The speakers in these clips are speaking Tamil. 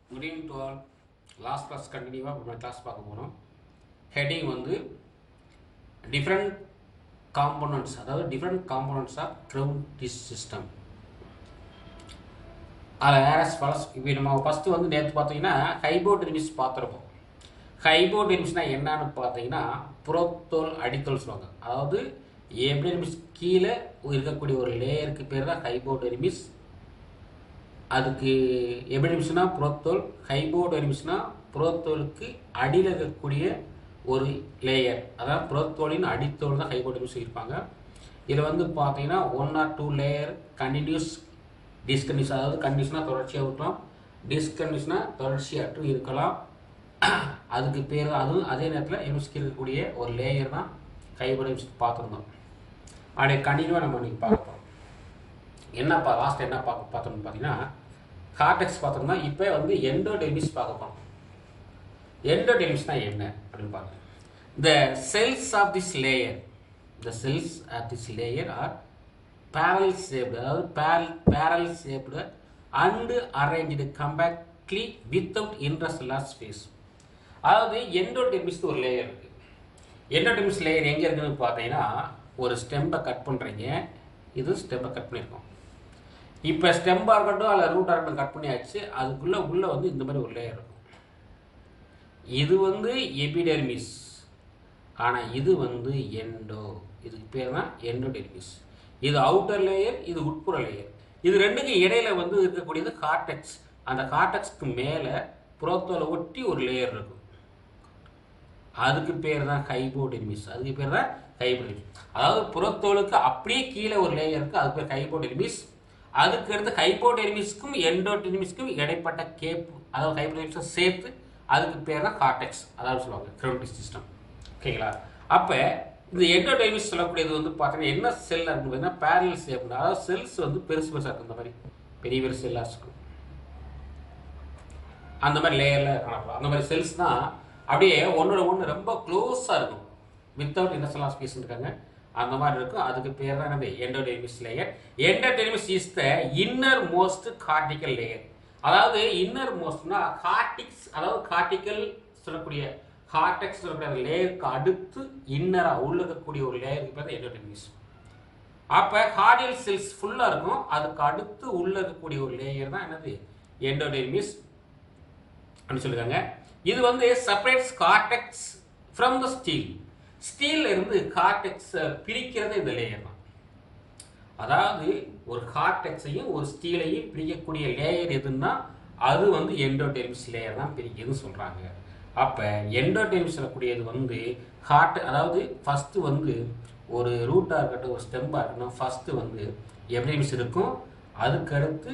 Good evening to all. Last class continue நம்ம கிளாஸ் பார்க்க போகிறோம். ஹெட்டிங் வந்து டிஃப்ரெண்ட் காம்போனன்ட்ஸ், அதாவது different components of ground system. அதில் வேறஸ் பலஸ் இப்போ நம்ம ஃபஸ்ட்டு வந்து நேற்று பார்த்தீங்கன்னா ஹைபோடெர்மிஸ் பார்த்துருப்போம். ஹைபோடெர்மிஸ்னால் என்னன்னு பார்த்தீங்கன்னா புறத்தோல் அடித்தோல் சொல்லுவாங்க. அதாவது எபிடெர்மிஸ் கீழே இருக்கக்கூடிய ஒரு லேயருக்கு பேர் தான் ஹைபோடெர்மிஸ். அதுக்கு எபிடெர்மிஸ்னால் புறத்தோல், ஹைபோடெர்மிஸ்னால் புறத்தோலுக்கு அடியில் இருக்கக்கூடிய ஒரு லேயர், அதாவது புறத்தோலின் அடித்தோல் தான் ஹைபோடெர்மிஸ் இருப்பாங்க. இதில் வந்து பார்த்தீங்கன்னா 1 or 2 லேயர் கண்டினியூஸ், டிஸ்கண்டினியூஸ், அதாவது கண்டினியூஸ்னால் தொடர்ச்சியாக இருக்கலாம், டிஸ்கண்டினியூஸ்னால் தொடர்ச்சியாற்று இருக்கலாம். அதுக்கு பேர் அதுவும் அதே நேரத்தில் எபிடெர்மிஸ்க்கு இருக்கக்கூடிய ஒரு லேயர் தான் ஹைபோடெர்மிஸ் பார்த்துருந்தோம். அப்படியே கண்டினியூவாக நம்ம இன்றைக்கி பார்க்க போகிறோம். என்னப்பா லாஸ்ட் என்ன பார்த்தோம்னு பார்த்தீங்கன்னா கார்டெக்ஸ் பார்த்தோம்னா இப்போ வந்து எண்டோடெர்மிஸ் பார்க்க போகிறோம். எண்டோடெர்மிஸ்னால் என்ன அப்படின்னு பாருங்க. The cells of this layer, the cells of this layer are parallel shaped, அதாவது parallel shaped and arranged compactly without intracellular space. அதாவது எண்டோடெர்மிஸ்க்கு ஒரு லேயர் இருக்குது. எண்டோடெர்மிஸ் லேயர் எங்கே இருக்குதுன்னு பார்த்தீங்கன்னா ஒரு ஸ்டெம்பை கட் பண்ணுறீங்க, இது ஸ்டெம்பை கட் பண்ணியிருக்கோம். இப்போ ஸ்டெம்பாக இருக்கட்டும் அல்ல ரூட்டாக இருக்கட்டும் கட் பண்ணியாச்சு, அதுக்குள்ளே வந்து இந்த மாதிரி ஒரு லேயர் இருக்கும். இது வந்து எபிடெர்மிஸ், ஆனால் இது வந்து எண்டோ, இதுக்கு பேர் தான் எண்டோடெர்மிஸ். இது அவுட்டர் லேயர், இது உட்புற லேயர். இது ரெண்டுக்கும் இடையில வந்து இருக்கக்கூடியது கார்டெக்ஸ். அந்த கார்டெக்ஸ்க்கு மேலே புறத்தோலை ஒட்டி ஒரு லேயர் இருக்கும், அதுக்கு பேர் தான் ஹைபோடெர்மிஸ். அதுக்கு பேர் தான் ஹைபோடெர்மிஸ். அதாவது புறத்தோலுக்கு அப்படியே கீழே ஒரு லேயர் இருக்குது, அதுக்கு பேர் ஹைபோடெர்மிஸ். அதுக்கு அடுத்து ஹைபோடெர்மிஸ்க்கும் எண்டோடெர்மிஸ்க்கும் இடைப்பட்ட கேப், அதாவது ஹைபோடெர்மிஸை சேர்த்து அதுக்கு பேர் தான் கார்டெக்ஸ், அதாவது சொல்லுவாங்க க்ரௌண்ட் சிஸ்டம். ஓகேங்களா? அப்போ இந்த எண்டோடெர்மிஸ் சொல்லக்கூடியது வந்து பார்த்தீங்கன்னா என்ன செல் அப்படின்னு பார்த்தீங்கன்னா பேரலல் ஷேப், அதாவது செல்ஸ் வந்து பெருசு பெருசாக இருக்கும், இந்த மாதிரி பெரிய பெரிய செல்லாக இருக்கும், அந்த மாதிரி லேயரில் காணப்படும். அந்த மாதிரி செல்ஸ் தான் அப்படியே ஒன்றோட ஒன்று ரொம்ப க்ளோஸாக இருக்கும், வித்தவுட் இன்டர்செல்லுலார் ஸ்பேஸ் இருக்காங்க, அந்த மாதிரி இருக்கும். அதுக்கு பேர் தான் என்னது endodermis layer. Endodermis is the inner most cortical layer. அதாவது இன்னர் மோஸ்ட்னா கார்டிக்ஸ், அதாவது கார்டிக்கல் சொல்லக்கூடிய கார்டெக்ஸ் சொல்லக்கூடிய அந்த லேயருக்கு அடுத்து இன்னராக உள்ள இருக்கக்கூடிய ஒரு லேயருக்கு பேர் தான் எண்டோடெர்மிஸ். அப்போ கார்டியல் செல்ஸ் ஃபுல்லாக இருக்கும், அதுக்கு அடுத்து உள்ள இருக்கக்கூடிய ஒரு லேயர் தான் என்னது எண்டோடெர்மிஸ் அப்படின்னு சொல்லியிருக்காங்க. இது வந்து separates cortex from the stele. ஸ்டீலில் இருந்து கார்டெக்ஸை பிரிக்கிறது இந்த லேயர் தான். அதாவது ஒரு கார்டெக்ஸையும் ஒரு ஸ்டீலையும் பிரிக்கக்கூடிய லேயர் எதுன்னா அது வந்து எண்டோடெர்மிஸ் லேயர் தான் பிரிக்குதுன்னு சொல்கிறாங்க. அப்போ எண்டோடெர்மிஸ் சொல்லக்கூடியது வந்து அதாவது ஃபஸ்ட்டு வந்து ஒரு ரூட்டாக இருக்கட்டும் ஒரு ஸ்டெம்பாக இருக்கட்டும், ஃபஸ்ட்டு வந்து எபிடெர்மிஸ் இருக்கும், அதுக்கடுத்து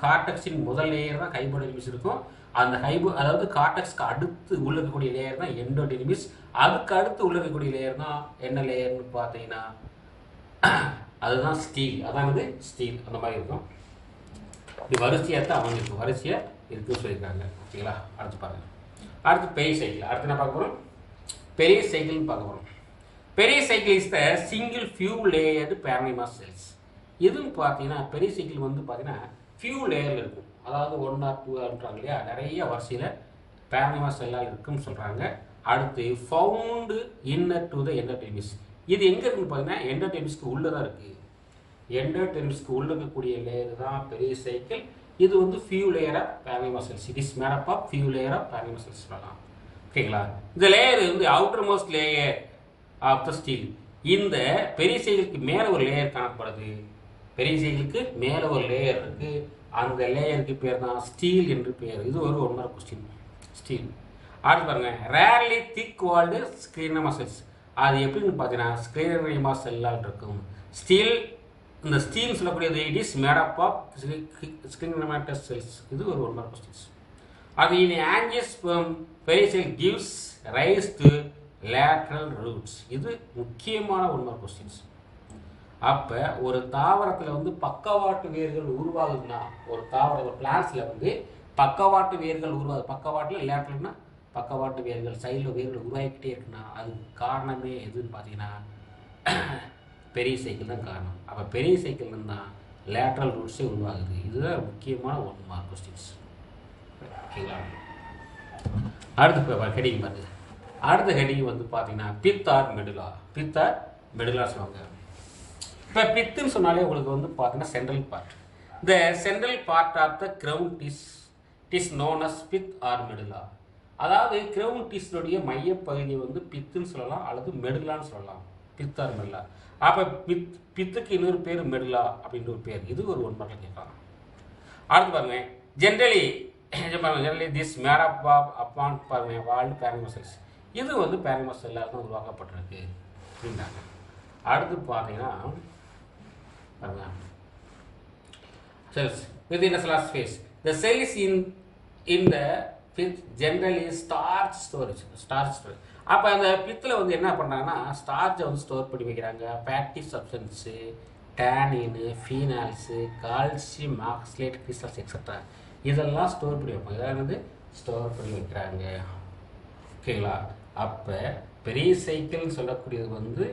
கார்டெக்ஸின் முதல் லேயர் தான் ஹைபோடெர்மிஸ் இருக்கும். அந்த அதாவது கார்டெக்ஸ்க்கு அடுத்து உள்ள இருக்கக்கூடிய லேயர் தான் எண்டோடெர்மிஸ். அதுக்கு அடுத்து உள்ள இருக்கக்கூடிய லேயர் தான் என்ன லேயர்னு பார்த்தீங்கன்னா அதுதான் ஸ்டீல். அதாவது ஸ்டீல் அந்த மாதிரி இருக்கும். இது வரிசையாக தான் அமைஞ்சிருக்கும், வரிசையாக இருக்குன்னு சொல்லியிருக்காங்க. ஓகேங்களா? அடுத்து பாருங்கள். அடுத்து பெரிய சைக்கிள். அடுத்து என்ன பார்க்க போகிறோம்? பெரிய சைக்கிள்னு பார்க்க போகிறோம். Pericycle is the single few layered parenchyma cells. இதுன்னு பார்த்தீங்கன்னா பெரிய சைக்கிள் வந்து பார்த்தீங்கன்னா ஃபியூ லேயரில் இருக்கும், அதாவது 1 or 2 இல்லையா, நிறைய வரிசையில் பேரனிமா செல்லால் இருக்குன்னு சொல்கிறாங்க. அடுத்து found inner to the endodermis. இது எங்கே இருக்குன்னு பார்த்தீங்கன்னா எண்டோடெர்மிஸ்க்கு உள்ளே தான் இருக்குது. எண்டோடெர்மிஸ்க்கு உள்ள இருக்கக்கூடிய லேயர் தான் பெரிய சைக்கிள். இது வந்து few layer of parenchyma cells. It is made up of few layer of parenchyma cells சொல்லலாம். ஓகேங்களா? இந்த லேயர் வந்து outermost layer of the stele. இந்த பெரிய சைக்கிளுக்கு மேலே ஒரு லேயர் காணப்படுது, பெரிய சைக்கிளுக்கு மேலே ஒரு லேயர் இருக்குது, அந்த லேயருக்கு பேர் தான் ஸ்டீல் என்று பேர். இது ஒரு 1 mark கொஸ்டின். ஸ்டீல். அடுத்து பாருங்க, ரேர்லி திக் வால்டு ஸ்க்ரீனமா செல்ஸ். அது எப்படின்னு பார்த்தீங்கன்னா ஸ்க்ரீனமா செல்லால் இருக்கும். ஸ்டீல், இந்த ஸ்டீல் சொல்லக்கூடியது it is made up of sclerenchymatous cells. இது ஒரு 1 mark கொஸ்டின்ஸ். அது in angiosperm pericycle gives rise to lateral roots. இது முக்கியமான 1 mark கொஸ்டின்ஸ். அப்போ ஒரு தாவரத்தில் வந்து பக்கவாட்டு வேர்கள் உருவாகுதுன்னா, ஒரு பிளான்ஸில் வந்து பக்கவாட்டு வேர்கள் உருவாகுது, பக்கவாட்டில் லேட்ரல்னா பக்கவாட்டு வேர்கள், சைடில் வேர்கள் உருவாகிக்கிட்டே இருக்குன்னா அதுக்கு காரணமே எதுன்னு பார்த்தீங்கன்னா பெரிய சைக்கிள் தான் காரணம். அப்போ பெரிய சைக்கிள் தான் லேட்ரல் ரூட்ஸே உருவாகுது. இதுதான் முக்கியமான 1 mark கொஸ்டின்ஸ். ஓகேங்களா. அடுத்து ஹெடிங் பாருங்க. அடுத்த ஹெடிங் வந்து பார்த்தீங்கன்னா pith or medulla. Pith or medulla சொல்லுவாங்க. இப்போ பித்துன்னு சொன்னாலே உங்களுக்கு வந்து பார்த்தீங்கன்னா central part. The central part of the crown is known as pith or medulla. அதாவது கிரவுன் டிஸ்னுடைய மையப்பகுதி வந்து பித்துன்னு சொல்லலாம் அல்லது மெடுலான்னு சொல்லலாம். Pith or medulla. அப்போ பித்துக்கு இன்னொரு பேர் மெடுலா அப்படின்ற ஒரு பேர். இது ஒரு ஒன்பாட்டில் கேட்கலாம். அடுத்து பாருங்க ஜென்ரலி திஸ் மேட் அப்பான் பாருங்க வால்டு பேரங்கமஸ் செல்ஸ். இது வந்து பேரங்கமஸ் செல்லாக தான் உருவாக்கப்பட்டிருக்கு அப்படின்றாங்க. அடுத்து பார்த்தீங்கன்னா பாருங்க cells within the cell space. The cell is in the pith generally starch storage. அப்போ அந்த பித்தில் வந்து என்ன பண்ணுறாங்கன்னா ஸ்டார்ச்சை வந்து ஸ்டோர் பண்ணி வைக்கிறாங்க. ஃபேட்டி சப்ஸ்டன்ஸு, டேனின்னு, phenols, calcium oxalate crystals extra இதெல்லாம் ஸ்டோர் பண்ணி வைப்பாங்க. இதெல்லாம் வந்து ஸ்டோர் பண்ணி வைக்கிறாங்க. ஓகேங்களா. அப்போ பெரிய சைக்கிள்னு சொல்லக்கூடியது வந்து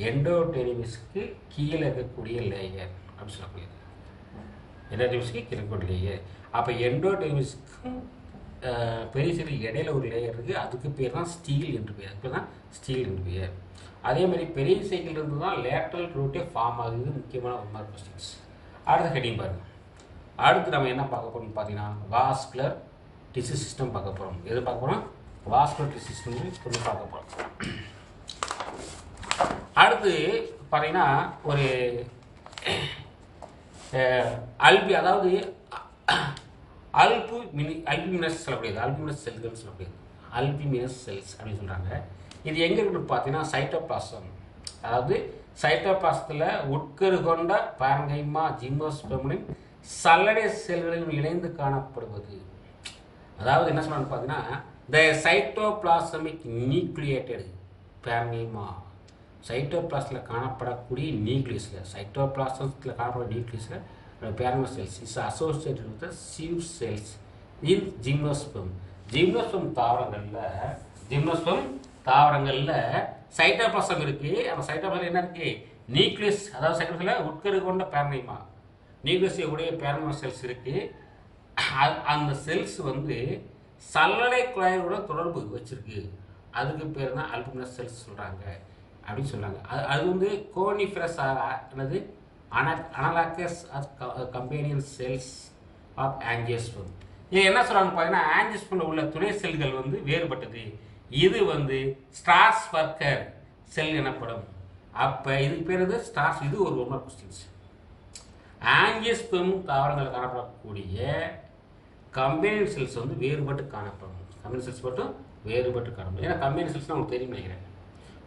எண்டோடெர்மிஸ்க்கு கீழே இருக்கக்கூடிய லேயர் அப்படின்னு சொல்லக்கூடியது. எண்டோடெர்மிஸ்க்கு கீழே இருக்கக்கூடிய லேயர். அப்போ எண்டோடெர்மிஸ்க்கும் பெரிய சைக்கிள் இடையில ஒரு லேயர் இருக்குது. அதுக்கு பேர் தான் ஸ்டீல் என்று பேர். அதுக்கு தான் ஸ்டீல் என்று பேர். அதே மாதிரி பெரிய சைக்கிள் இருந்து தான் லேட்ரல் ரூட்டே ஃபார்ம் ஆகுது. முக்கியமான ஒரு மாதிரி கொஸ்டின்ஸ். அடுத்த ஹெடிங் பாருங்கள். அடுத்து நம்ம என்ன பார்க்க போகிறோம்னு பார்த்தீங்கன்னா வாஸ்குலர் டிஷ்யூ சிஸ்டம் பார்க்க போகிறோம். எது பார்க்க போகிறோம்? வாஸ்குலர் டிஷ்யூ சிஸ்டம் கொஞ்சம் பார்க்க போகிறோம். அடுத்து பார்த்தீங்கன்னா ஒரு அதாவது அல்பிமினஸ் சொல்லக்கூடியது. அல்பிமினஸ் செல்கள் சொல்லக்கூடியது. அல்பிமினஸ் செல்ஸ் அப்படின்னு சொல்கிறாங்க. இது எங்கே இருக்குன்னு பார்த்தீங்கன்னா சைட்டோபிளாசம். அதாவது சைட்டோபிளாசத்தில் உட்கரு கொண்ட பாரங்கைமா ஜிம்னோஸ்பெர்மின் சல்லடை செல்களில் இணைந்து காணப்படுவது. அதாவது என்ன சொல்கிறான்னு பார்த்தீங்கன்னா த சைட்டோபிளாசமிக் நியூக்ளியேட்டட் பாரங்கைமா சைட்டோபிளாஸில் காணப்படக்கூடிய நியூக்ளியஸில் சைட்டோபிளாசத்தில் காணப்படக்கூடிய நியூக்ளியஸில் parenchyma cells is associated with sieve cells in gymnosperm. Gymnosperm தாவரங்களில் சைட்டோபிளாசம் இருக்குது. அந்த சைட்டோபிளாசம் என்ன இருக்குது? நியூக்ளியஸ். அதாவது சைட்டோபிளாஸில் உட்கரு கொண்ட பேரங்கைமா நியூக்ளியஸ் உடைய பேரங்கம செல்ஸ் இருக்குது. அந்த செல்ஸ் வந்து சல்லடை குழாயோட தொடர்பு வச்சிருக்கு. அதுக்கு பேர் தான் அல்பிமினஸ் செல்ஸ் சொல்கிறாங்க அப்படின்னு சொல்கிறாங்க. அது வந்து கோனிஃபரஸ் என்னது analogous companion cells of angiosperm. இது என்ன சொல்கிறாங்க பார்த்தீங்கன்னா ஆஞ்சியோஸ்பெர்மில் உள்ள துணை செல்கள் வந்து வேறுபட்டது. இது வந்து ஸ்ட்ராஸ்பர்கர் செல் எனப்படும். அப்போ இதுக்கு பேர் வந்து ஸ்டார்ஸ். இது ஒரு ஒன் கொஸ்டின்ஸ். ஆஞ்சியோஸ்பெர்ம் தாவரங்கள் காணப்படக்கூடிய கம்பேனியன் செல்ஸ் வந்து வேறுபட்டு காணப்படும். கம்பேனியன் செல்ஸ் மட்டும் வேறுபட்டு காணப்படும். ஏன்னா கம்பேனியன் செல்ஸ் உங்களுக்கு தெரியும் நினைக்கிறேன்.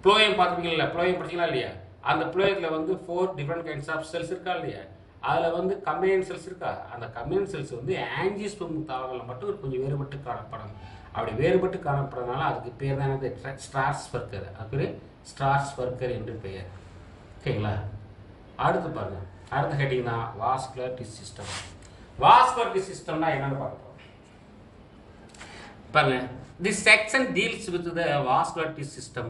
ப்ளோயம் பார்த்துருக்கீங்களா? ப்ளோயம் படிச்சிங்களா இல்லையா? அந்த ப்ளோயத்தில் வந்து 4 டிஃப்ரெண்ட் கைண்ட்ஸ் ஆஃப் செல்ஸ் இருக்கா இல்லையா? அதில் வந்து கம்பேனியன் செல்ஸ் இருக்கா? அந்த கம்பேனியன் செல்ஸ் வந்து ஆஞ்சியோஸ்பெர்ம் தாவரங்களில் மட்டும் கொஞ்சம் வேறுபட்டு காணப்படும். அப்படி வேறுபட்டு காணப்படுறதுனால அதுக்கு பேர் தான் என்னது? ஸ்ட்ராஸ்பர்கர். அது பேர் ஸ்ட்ராஸ்பர்கர் என்று பெயர். ஓகேங்களா. அடுத்து பாருங்க. அடுத்த ஹெட்டிங் தான் vascular tissue system. Vascular tissue சிஸ்டம்னா என்னன்னு பார்க்க போகிறோம். பாருங்க. This section deals with the vascular tissue system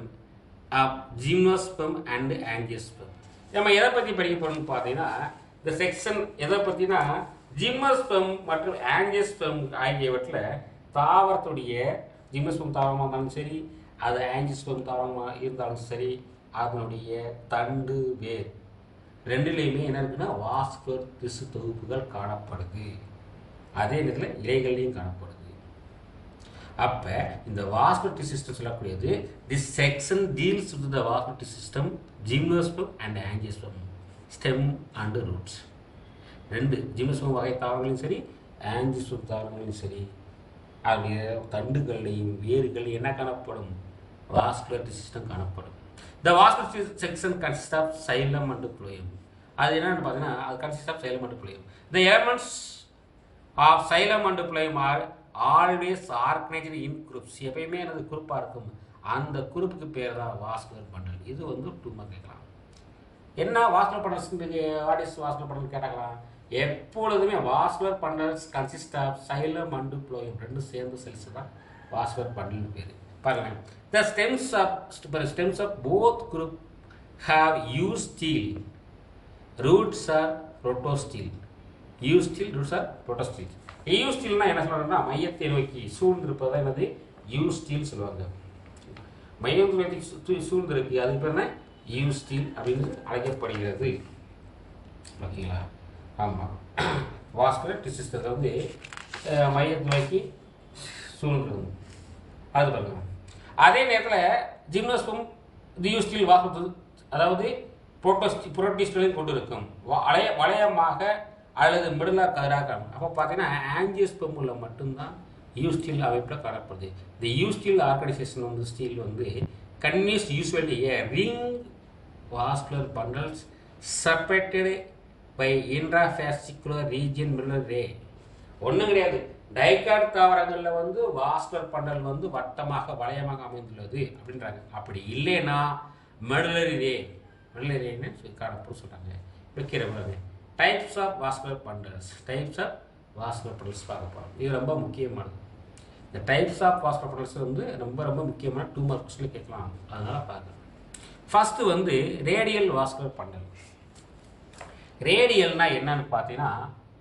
of gymnosperm and angiosperm. நம்ம எதை பற்றி படிக்க போகிறோம்னு பார்த்தீங்கன்னா இந்த செக்ஷன் எதை பற்றினா ஜிம்னோஸ்பெர்ம் மற்றும் ஆஞ்சியோஸ்பெர்ம் ஆகியவற்றில் தாவரத்துடைய ஜிம்னோஸ்பெர்ம் தாவரமாக இருந்தாலும் சரி, அது ஆஞ்சியோஸ்பெர்ம் தாவரமாக இருந்தாலும் சரி, அதனுடைய தண்டு வேர் ரெண்டுலேயுமே என்ன இருக்குன்னா வாஸ்குலர் திசு தொகுப்புகள் காணப்படுது. அதே நேரத்தில் இலைகள்லையும் காணப்படுது. அப்போ இந்த வாஸ்குலர் டிஷ்யூ சிஸ்டம் சொல்லக்கூடியது this section deals with the vascular tissue system gymnosperm and angiosperm stem and roots. ரெண்டு ஜிம்னோஸ்பெர்ம் வகை தாவரங்களையும் சரி, ஆஞ்சியோஸ்பெர்ம் தாவரங்களையும் சரி, அதனுடைய தண்டுகளையும் வேர்களையும் என்ன காணப்படும்? வாஸ்குலர் டிஷ்யூ சிஸ்டம் காணப்படும். The vascular tissue section consist of xylem and phloem. அது என்னன்னு பார்த்தீங்கன்னா அது consist of xylem and phloem. The elements of xylem and phloem are always organised in groups. எப்பயுமே எனது குரூப்பாக இருக்கும். அந்த குரூப்புக்கு பேர் தான் வாஸ்குலர் பண்டல். இது வந்து 2 மார்க் கேட்கலாம். என்ன vascular bundles? What is vascular bundle கேட்டாக்கலாம். எப்பொழுதுமே vascular bundles consist of xylem and phloem ரெண்டும் சேர்ந்து செல்ஸ் தான் வாஸ்குலர் பண்டல்னு பேர். பாருங்க. The stems of both group have eustele. Roots are protostele. Eustele, roots are protostele. யூஸ்டில்னா என்ன சொல்றாங்கன்னா மையத்தை நோக்கி சூழ்ந்திருப்பதா என்னது யூஸ்டில் சொல்லுவாங்க. மையத்தை நோக்கி சூழ்ந்திருக்கு அதுக்கு பேர் என்ன யூஸ்டில் அப்படின்னு அழைக்கப்படுகிறது. ஓகேங்களா? ஆமாம், வாஸ்குலர் டிசிஸ்டத்தை வந்து மையத்தை நோக்கி சூழ்ந்துருக்கும் அது பாருங்க. அதே நேரத்தில் ஜிம்னோஸ்பம் தியூஸ்டில் வாஸ்குலர் அதாவது புரோட்டிஸ்டலையும் கொண்டு இருக்கும் வளையமாக அல்லது மிடலாக கதிராக. அப்போ பார்த்தீங்கன்னா ஆஞ்சியோஸ்பெர்மில் மட்டும்தான் யூஸ்டில் அமைப்பில் காணப்படுது. இந்த யூஸ்டில் ஆர்கனைசேஷன் வந்து ஸ்டீல் வந்து conveys usually a ring vascular bundles separated by intrafascicular region medullary ray. ஒன்றும் கிடையாது, டைகாட் தாவரங்களில் வந்து வாஸ்குலர் பண்டல் வந்து வட்டமாக வளையமாக அமைந்துள்ளது அப்படின்றாங்க. அப்படி இல்லைன்னா மெடுலரி ரேன்னு காணப்படும் சொல்கிறாங்க. வைக்கிற மாதிரி டைப்ஸ் ஆஃப் வாஸ்குலர் பண்டல்ஸ் பார்க்க போகிறோம். இது ரொம்ப முக்கியமானது. இந்த டைப்ஸ் ஆஃப் வாஸ்குலர் பண்டல்ஸ் வந்து ரொம்ப ரொம்ப முக்கியமான 2 மார்க் கொஸ்டின் கேட்கலாம், அதனால் பார்க்கலாம். ஃபஸ்ட்டு வந்து ரேடியல் வாஸ்குலர் பண்டல். ரேடியல்னா என்னன்னு பார்த்தீங்கன்னா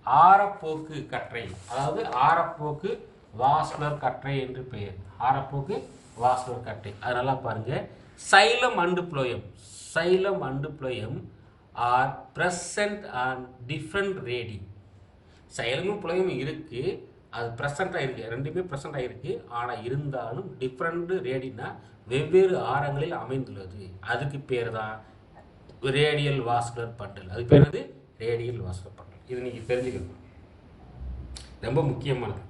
ஆரப்போக்கு கற்றை, அதாவது ஆரப்போக்கு வாஸ்குலர் கற்றை என்று பெயர். ஆரப்போக்கு வாஸ்குலர் கற்றை அது நல்லா பாருங்க. Xylem and phloem are present on different radii. சைலமும் புளோயமும் இருக்கு, அது ப்ரெசண்டாக இருக்குது, ரெண்டுமே ப்ரெசண்டாக இருக்குது. ஆனால் இருந்தாலும் டிஃப்ரெண்ட் ரேடினா வெவ்வேறு ஆரங்களில் அமைந்துள்ளது. அதுக்கு பேர் தான் ரேடியல் வாஸ்குலர் பண்டல். அது பேர் வந்து ரேடியல் வாஸ்குலர் பண்டல். இது நீங்கள் தெரிஞ்சுக்கணும், ரொம்ப முக்கியமானது.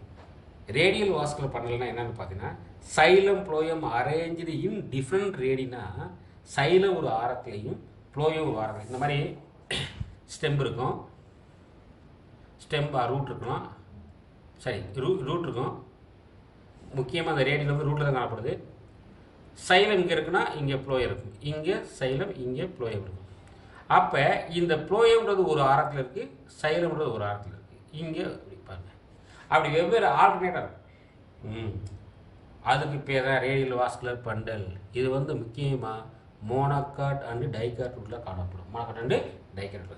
ரேடியல் வாஸ்குலர் பண்டல்னா என்னன்னு பார்த்தீங்கன்னா xylem phloem arrange in different ரேடினா சைலம் ஒரு ஆரத்துலையும் புளோயம் ஒரு ஆரத்தில். இந்த மாதிரி ஸ்டெம் இருக்கும், ரூட் இருக்கணும், சரி ரூட் இருக்கும். முக்கியமாக அந்த ரேடியல் வந்து ரூட்டில் தான் காணப்படுது. சைலம் இங்கே இருக்குன்னா இங்கே புளோயம் இருக்கும், இங்கே சைலம் இங்கே புளோயம் இருக்கும். அப்போ இந்த புளோயம்ன்றது ஒரு ஆரத்தில் இருக்குது, சைலம்ன்றது ஒரு ஆரத்தில் இருக்குது. இங்கே அப்படி பாருங்க, அப்படி வெவ்வேறு ஆல்டர்னேட்டர். அதுக்கு பேர் தான் ரேடியல் வாஸ்குலர் பண்டல். இது வந்து முக்கியமாக மோனோகாட் அண்டு டைகாட் ரூட்டில் காணப்படும். Monocot and dicot.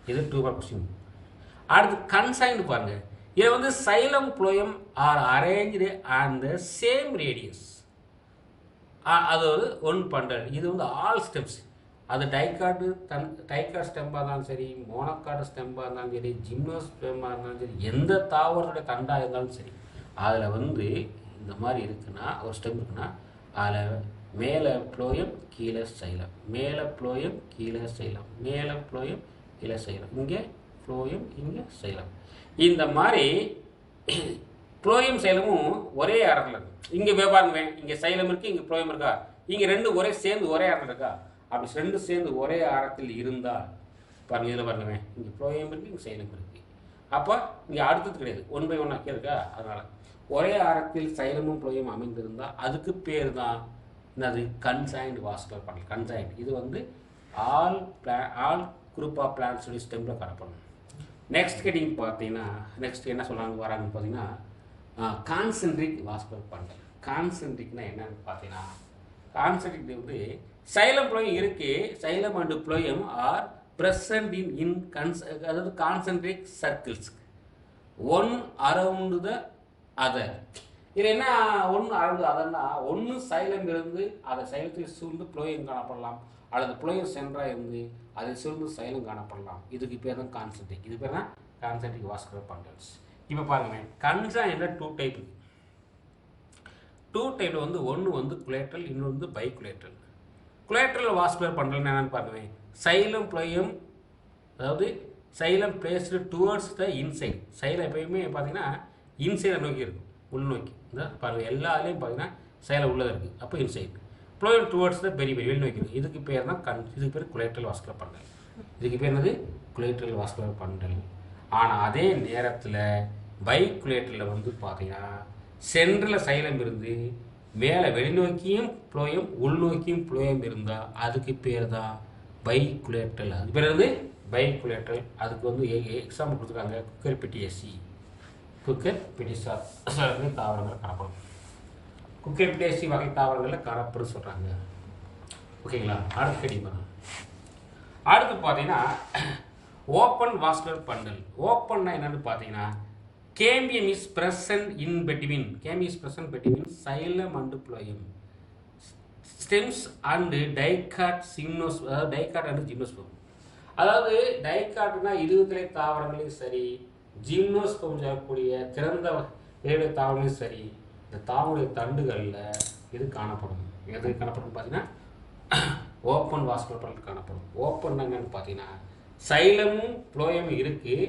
இது 2 மார்க் கொஸ்டின். அடுத்து கன்சைன்டு பாருங்க. இதை வந்து xylem phloem are arrange and the same radius. அதாவது ஒன் பண்டல். இது வந்து ஆல் ஸ்டெம்ஸ், அது டைகாட் ஸ்டெம்பாக இருந்தாலும் சரி, மோனோகாட் ஸ்டெம்பாக இருந்தாலும் சரி, ஜிம்னோஸ்பெர்மாக இருந்தாலும் சரி, எந்த தாவரத்துடைய தண்டாக இருந்தாலும் சரி, அதில் வந்து இந்த மாதிரி இருக்குன்னா ஒரு ஸ்டெம் இருக்குன்னா அதில் மேலே புளோயம் கீழே சைலம், மேலே புளோயம் கீழே சைலம், மேலே புளோயம் கீழே சைலம், இங்கே புளோயம் இங்கே சைலம். இந்த மாதிரி புளோயம் சைலமும் ஒரே ஆரத்தில் இருக்கும். இங்கே பாருங்க, இங்கே சைலம் இருக்குது, இங்கே புளோயம் இருக்கா, இங்கே ரெண்டு சேர்ந்து ஒரே ஆரத்தில் இருக்கா. அப்படி ரெண்டு சேர்ந்து ஒரே ஆரத்தில் இருந்தால் பாருங்க, இதில் பாருங்க, இங்கே புளோயம் இருக்குது, இங்கே சைலம் இருக்குது. அப்போ இங்கே அடுத்தது கிடையாது, 1 by 1 ஆக்கி இருக்கா. அதனால் ஒரே ஆரத்தில் சைலமும் புளோயம் அமைந்திருந்தால் அதுக்கு பேர் தான் என்னது கன்சைன்டு வாஸ்குலர் பண்டல். கன்சைன்டு இது வந்து ஆல் குரூப் ஆஃப் பிளான்ட்ஸுடைய ஸ்டெம்மில் காணப்படும். நெக்ஸ்ட் கேட்டிங் பார்த்தீங்கன்னா நெக்ஸ்ட் என்ன சொல்கிறாங்க வராங்கன்னு பார்த்தீங்கன்னா கான்சென்ட்ரிக் வாஸ்குலர் பண்டல். கான்சென்ட்ரிக்னா என்னன்னு பார்த்தீங்கன்னா கான்சென்ட்ரிக் வந்து சைலம் புளோயம் இருக்கு, xylem and phloem are present in அதாவது concentric circles one around the other. இது என்ன ஒன்று அரவுண்ட் அதர்னா ஒன்று சைலம் இருந்து அதை சைலத்தில் சூழ்ந்து புளோயம் காணப்படலாம், அல்லது புளோயம் சென்றாக இருந்து அதை சூழ்ந்து சைலம் காணப்படலாம். இதுக்கு பேர் தான் கான்சென்ட்ரிக். இது பேர் தான் கான்சென்ட்ரிக் வாஸ்குலர் பண்டல்ஸ். இப்போ பாருங்க, கன்சைன்ட்ல 2 டைப். 2 டைப்ல வந்து ஒன்று வந்து குலேட்ரல், இன்னொன்று வந்து பைகுலேட்ரல். குலேட்ரல் வாஸ்குலர் பண்டல் என்னன்னு பாருங்க, சைலம் புளோயம் அதாவது xylem placed towards the inside. Xylem எப்பயுமே பார்த்தீங்கன்னா இன்சைடை நோக்கி இருக்கும், உள்நோக்கி. இந்த பாருங்க எல்லாத்துலேயும் பார்த்தீங்கன்னா சைலம் உள்ளதாக இருக்குது, அப்போ இன்சைட். புளோயம் டுவர்ட்ஸ் த பெரிய வெளி நோக்கி இருக்கும். இதுக்கு பேர் தான் இதுக்கு பேர் குலேட்ரல் வாஸ்குலர் பண்டல். இதுக்கு பேர் என்னது குலேட்ரல் வாஸ்குலர் பண்டல். ஆனால் அதே நேரத்தில் பைகுலேட்டரில் வந்து பார்த்தீங்கன்னா சென்ட்ரல் சைலம் இருந்து மேலே வெளிநோக்கியும் புளோயம் உள்நோக்கியும் புளோயம் இருந்தால் அதுக்கு பேர் தான் பைகுலேட்டரல். அது பேர் வந்து பைகுலேட்டரல். அதுக்கு வந்து எக்ஸாம்பிள் கொடுத்துருக்காங்க, குக்கர் பிட்டிஎஸ்சி. குக்கர் பிட்டிஎஸ்சி தாவரங்கள் காணப்படும். குக்கர் பிட்டிஎஸ்சி வகை தாவரங்களில் காணப்படும் சொல்கிறாங்க. ஓகேங்களா? அடுத்து கேட்டீங்க. அடுத்து பார்த்தீங்கன்னா ஓப்பன் வாஸ்குலர் பண்டல். ஓப்பன்னா என்னன்னு பார்த்தீங்கன்னா Cambium is present in between. Cambium is present between xylem and phloem. Stems and dicot gymnosperm, அதாவது dicot and gymnosperm. அதாவது டைகாட்னா இருபத்திலே தாவரங்களையும் சரி, ஜிம்னோஸ்பெர்ம் சொல்லக்கூடிய திறந்த வேலை தாவரங்களையும் சரி, இந்த தாவர தண்டுகளில் இது காணப்படும். எது காணப்படும் பார்த்தீங்கன்னா ஓப்பன் வாஸ்குலர் பண்டல் காணப்படும். ஓப்பன் என்னன்னு பார்த்தீங்கன்னா சைலமும் ப்ளோயமும் இருக்குது.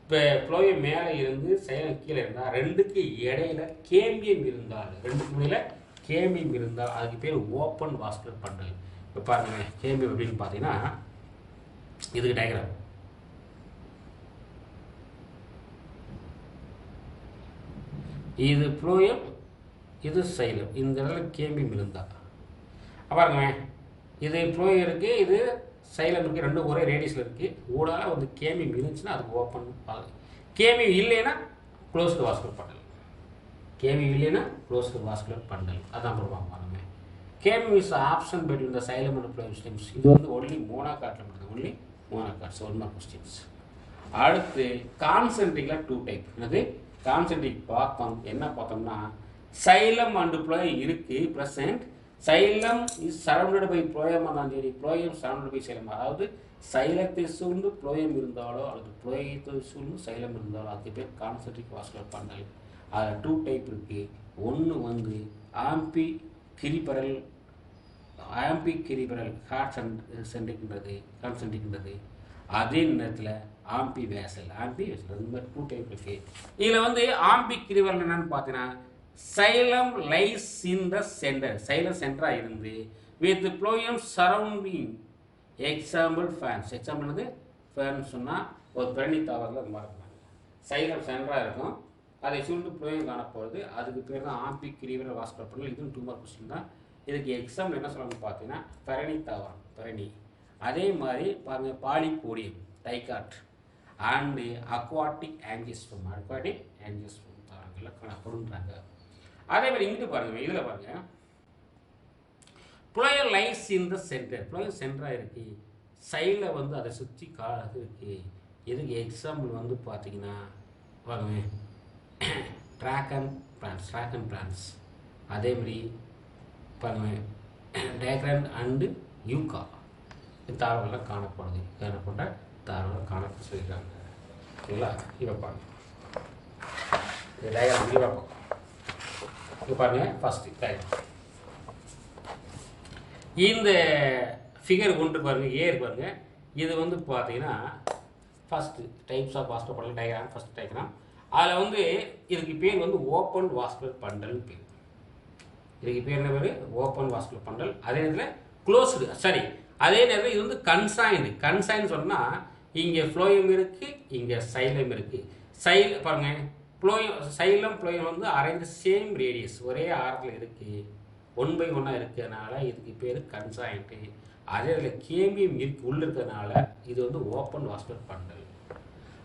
இப்போ ப்ளோயம் மேலே இருந்து சைலம் கீழே இருந்தால் ரெண்டுக்கு இடையில கேம்பியம் இருந்தால், ரெண்டுக்கு இடையில கேம்பியம் இருந்தால் அதுக்கு பேர் ஓப்பன் வாஸ்குலர் பண்டல். இப்போ பாருங்க கேம்பியம் அப்படின்னு பார்த்தீங்கன்னா இதுக்கு டயக்ராம். இது ப்ளோயம், இது சைலம். இந்த இடத்துல கேம்பியம் இருந்தால் பாருங்க, இது ப்ளோயம் இருக்குது, இது சைலம் இருக்குது, ரெண்டும் ஒரே ரேடியஸில் இருக்குது. ஊடால வந்து கேம்பியம் இருந்துச்சுன்னா அதுக்கு ஓப்பன். கேம்பியம் இல்லைன்னா க்ளோஸ்டு வாஸ்குலர் பண்டல். கேம்பியம் இல்லைன்னா க்ளோஸ்டு வாஸ்குலர் பண்டல். அதான் போடுவாங்க பாருங்க. Cambium is absent between the xylem and phloem stems. இது வந்து ஒன்லி மோனோகாட்டில் மட்டும், only monocots. One mark questions. அடுத்து கான்சென்ட்ரிக்கில் 2 டைப். என்னது கான்சென்ட்ரிக் பார்த்தோம். என்ன பார்த்தோம்னா சைலம் அண்ட் ப்ளோயம் இருக்குது present. Xylem is surrounded by phloem இருந்தாலும் சரி, ப்ளோயம் சரௌண்டட் பை சைலம். அதாவது சைலத்தை சூழ்ந்து ப்ளோயம் இருந்தாலோ அல்லது ப்ளோயத்தை சூழ்ந்து சைலம் இருந்தாலோ அதுக்கு பேர் கான்சென்ட்ரிக் வாஸ்குலர் பண்டல். அதில் 2 டைப் இருக்குது. ஒன்று வந்து ஆம்பி கிரிபரல், ஆம்பி கிரிபரல் ஹார்ட் சென்ட்ரிக்ன்றது கான்சென்ட்ரிக்ன்றது. அதே நேரத்தில் ஆம்பி வேசல், ஆம்பி வேசல். இந்த மாதிரி 2 டைப் இருக்குது. இதில் வந்து ஆம்பி கிரிபரல் என்னன்னு பார்த்தீங்கன்னா xylem lies in the centre. Xylem சென்டராக இருந்து with phloem surrounding. Example fans. Example வந்து ஃபேன் சொன்னால் ஒரு பிரணி தாவரில் அது மாதிரி இருப்பாங்க. சைலம் சென்டராக இருக்கும், அதை சூழ்ந்து ப்ளோயம் காணப்போகுது. அதுக்கு பேர் தான் ஆம்பி கிரிபரல் வாஸ்குலர் பண்டல். இதுவும் 2 மார்க் கொஸ்டின் தான். இதுக்கு எக்ஸாம்பிள் என்ன சொல்லணும்னு பார்த்தீங்கன்னா பெரணி தாவரம், பெரணி. அதே மாதிரி பாருங்கள் Polypodium, dicot and aquatic angiosperm. Aquatic angiosperm தாவரங்களில் காணப்படுன்றாங்க. அதே மாதிரி இங்கிட்டு பாருங்கள், இதில் பாருங்கள் phloem lies in the centre. Phloem சென்டராக இருக்குது, சைடில் வந்து அதை சுற்றி காது இருக்குது. இதுக்கு எக்ஸாம்பிள் வந்து பார்த்தீங்கன்னா பாருங்க ட்ராகன் பிளான்ஸ். அதே மாதிரி பாருங்க டேக்ரன் அண்டு யூகா தாவரங்கள்லாம் காணப்படுது. காணப்பட்ட தாவரங்கள் காணப்பட சொல்லியிருக்காங்க. சரிங்களா? இப்போ பாருங்க இந்த டயக்ராம் விரிவாக பார்ப்போம். இப்போ பாருங்கள் ஃபஸ்ட்டு டயக்ராம். இந்த ஃபிகர் கொண்டு பாருங்கள், ஏர் பாருங்கள். இது வந்து பார்த்தீங்கன்னா first types of vascular bundle diagram. First diagram. அதில் வந்து இதுக்கு பேர் வந்து ஓப்பன் வாஸ்குலர் பண்டல்னு பேர். இதுக்கு பேர் என்ன பேர்? Open vascular bundle. அதே நேரத்தில் க்ளோஸ்டு, சரி அதே நேரத்தில் இது வந்து கன்சைன்டு. கன்சைன் சொன்னால் இங்கே ஃப்ளோயம் இருக்குது, இங்கே சைலம் இருக்குது. பாருங்கள் ப்ளோயம் சைலம் ப்ளோயம் வந்து அரேஞ்ச் சேம் ரேடியஸ், ஒரே ஆரத்தில் இருக்குது, 1 by 1 இருக்கிறதுனால இதுக்கு பேர் கன்சைன்டு. அதே இதில் கேம்பியம் உள்ளே இருக்கிறதுனால இது வந்து ஓப்பன் வாஸ்குலர் பண்டல்.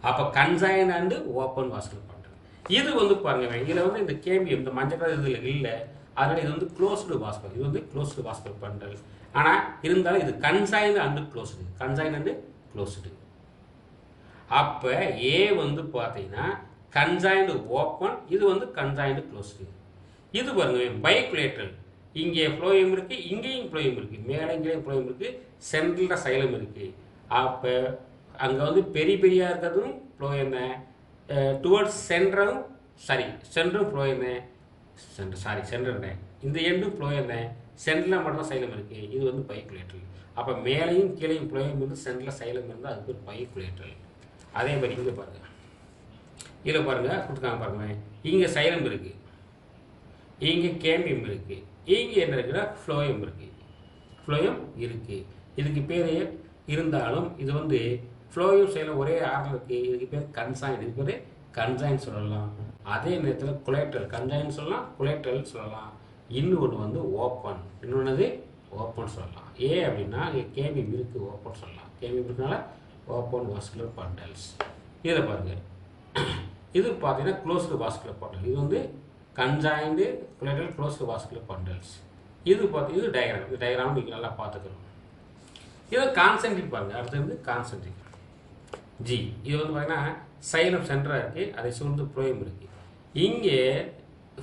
அப்போ conjoint and open vascular bundle. இது வந்து பாருங்கள் இதில் வந்து இந்த கேம்பியம் இந்த மஞ்சள் கலர் இதில் இல்லை, அதனால் இது வந்து க்ளோஸ்டு வாஸ்குலர். இது வந்து க்ளோஸ்டு வாஸ்குலர் பண்டல். ஆனால் இருந்தாலும் இது conjoint and closed, conjoint and closed. அப்போ ஏ வந்து பார்த்தீங்கன்னா கன்சைன்டு ஓப்பன், இது வந்து கன்சைன்டு க்ளோஸ்டு. இது பாருங்க பைகுலேட்ரல். இங்கே ஃப்ளோயம் இருக்குது, இங்கேயும் ஃப்ளோயம் இருக்குது, மேலே இங்கேயும் ஃப்ளோயம் இருக்குது, சென்ட்ரலில் சைலம் இருக்குது. அப்போ அங்கே வந்து பெரியா இருக்கிறதும் ஃப்ளோயம் தான், டுவர்ட்ஸ் சென்ட்ரும் சென்ட்ரும் ஃப்ளோயம் தான், சென்ட்ரல் தான், இந்த எண்டும் ஃப்ளோயம் தான், சென்ட்ரலில் மட்டும்தான் சைலம் இருக்குது. இது வந்து பைகுலேட்ரல். அப்போ மேலேயும் கீழேயும் ஃப்ளோயம் இருந்து சென்ட்ரலில் சைலம் இருந்தால் அதுக்கு ஒரு பைகுலேட்ரல். அதே மாதிரி இங்கே பாருங்கள், இதில் பாருங்கள் கொடுத்துருக்காங்க பாருங்கள், இங்கே சைலம் இருக்குது, இங்கே கேம்பியம் இருக்குது, இங்கே என்ன இருக்குன்னா ஃப்ளோயம் இருக்குது. இதுக்கு பேர் இருந்தாலும் இது வந்து ஃப்ளோயம் சைலம் ஒரே ஆரில் இருக்குது. இதுக்கு பேர் கன்சைன். இதுக்கு பேர் கன்சைன் சொல்லலாம். அதே நேரத்தில் குலேட்ரல், கன்சைன் சொல்லலாம், குலேட்ரல் சொல்லலாம். இன்னொன்று வந்து ஓப்பன், இன்னொன்று ஓப்பன் சொல்லலாம். ஏன் அப்படின்னா கேம்பியம் இருக்குது, ஓப்பன் சொல்லலாம். கேம்பியம் இருக்கனால ஓப்பன் வாஸ்குலர் பண்டல்ஸ். இதில் பாருங்கள், இது பார்த்தீங்கன்னா க்ளோஸ்டு வாஸ்குலர் பண்டல். இது வந்து கன்சைன்டு குலேட்ரல் க்ளோஸ்டு வாஸ்குலர் பண்டல்ஸ். இது பார்த்து இது டயக்ராம். இது டயக்ராம் நீங்கள் நல்லா பார்த்துக்கணும். இது கான்சென்ட்ரிக் பாருங்கள். அடுத்து வந்து கான்சென்ட்ரிக். ஜி. இது வந்து பார்த்தீங்கன்னா சைலம் சென்டராக இருக்குது, அதை சூழ்ந்து புளோயம் இருக்குது. இங்கே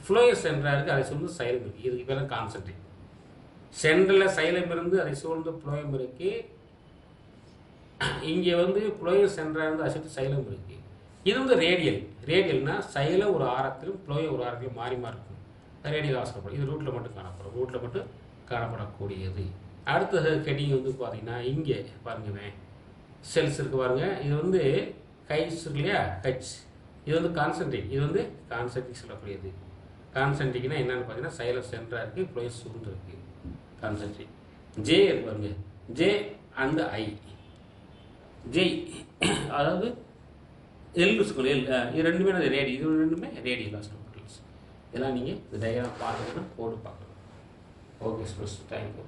ஃப்ளோயம் சென்டராக இருக்குது, அதை சூழ்ந்து சைலம் இருக்குது. இதுக்கு பேர் கான்சென்ட்ரேட். சென்டரில் சைலம் இருந்து அதை சூழ்ந்து புளோயம் இருக்குது. இங்கே வந்து புளோயம் சென்டராக இருந்து அதை சுற்றி சைலம் இருக்குது. இது வந்து ரேடியல். ரேடியல்னா சைல ஒரு ஆரத்திலும் புளோயம் ஒரு ஆரத்திலும் மாறி மாறி இருக்கும். ரேடியல் ஆசனப்படும். இது ரூட்டில் மட்டும் காணப்படும். ரூட்டில் மட்டும் காணப்படக்கூடியது. அடுத்த ஹெட்டிங் வந்து பார்த்தீங்கன்னா இங்கே பாருங்கண்ணே செல்ஸ் இருக்குது பாருங்கள். இது வந்து கைஸ் இருக்கு இல்லையா, ஹெச். இது வந்து கான்சென்ட்ரிக். இது வந்து கான்சென்ட்ரிக் சொல்லக்கூடியது. கான்சென்ட்ரிக்னா என்னென்னு பார்த்தீங்கன்னா சைலம் சென்டராக இருக்குது, புளோயம் சூழ்ந்து இருக்குது. கான்சென்ட்ரிக். ஜே இருக்கு பாருங்க, ஜே அண்ட் ஐ. ஜே அதாவது எல் வச்சுக்கணும். எல் இது ரெண்டுமே ரேடி. இது ரெண்டுமே ரேடியல் ஆசனம். இதெல்லாம் நீங்கள் இந்த டயக்ராம் பார்த்துக்கணும், போட்டு பார்க்கணும். Okay students, thank you.